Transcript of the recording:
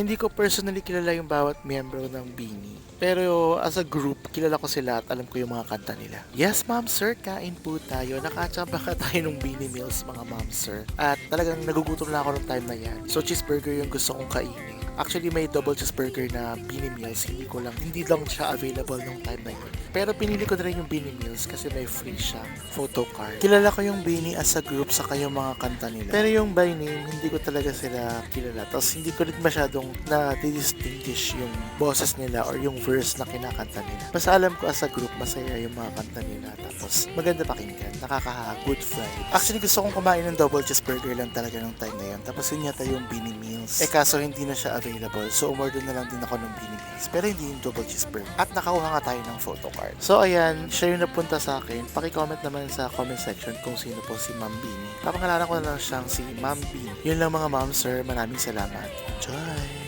Hindi ko personally kilala yung bawat miyembro ng BINI. Pero as a group, kilala ko sila at alam ko yung mga kanta nila. Yes, ma'am sir, kain po tayo. Nakatsamba ka tayo ng BINI meals, mga ma'am sir. At talagang nagugutom na ako ng time na yan. So cheeseburger yung gusto kong kainin. Actually, may double cheeseburger na BINI meals. Hindi lang siya available nung time na yun. Pero pinili ko na rin yung BINI meals kasi may free siya photo card. Kilala ko yung BINI as a group sa yung mga kanta nila. Pero yung by name, hindi ko talaga sila kilala. Tapos hindi ko rin masyadong na-distinguish yung boses nila or yung verse na kinakanta nila. Basta alam ko as a group, masaya yung mga kanta nila. Tapos maganda pakinggan. Nakaka-good vibe. Actually, gusto kong kumain ng double cheeseburger lang talaga nung time na yun. Tapos yun yata yung BINI meals. Kaso hindi na siya available. So umorder na lang din ako ng BINI meals. Pero hindi yung double cheeseburger. At nakakuha nga tayo ng photo card. So ayan, siya yung napunta sa akin. Paki-comment naman sa comment section kung sino po si Ma'am Bini. Papangalanan ko na lang siyang si Ma'am Bini. Yun lang mga ma'am sir, maraming salamat. Enjoy!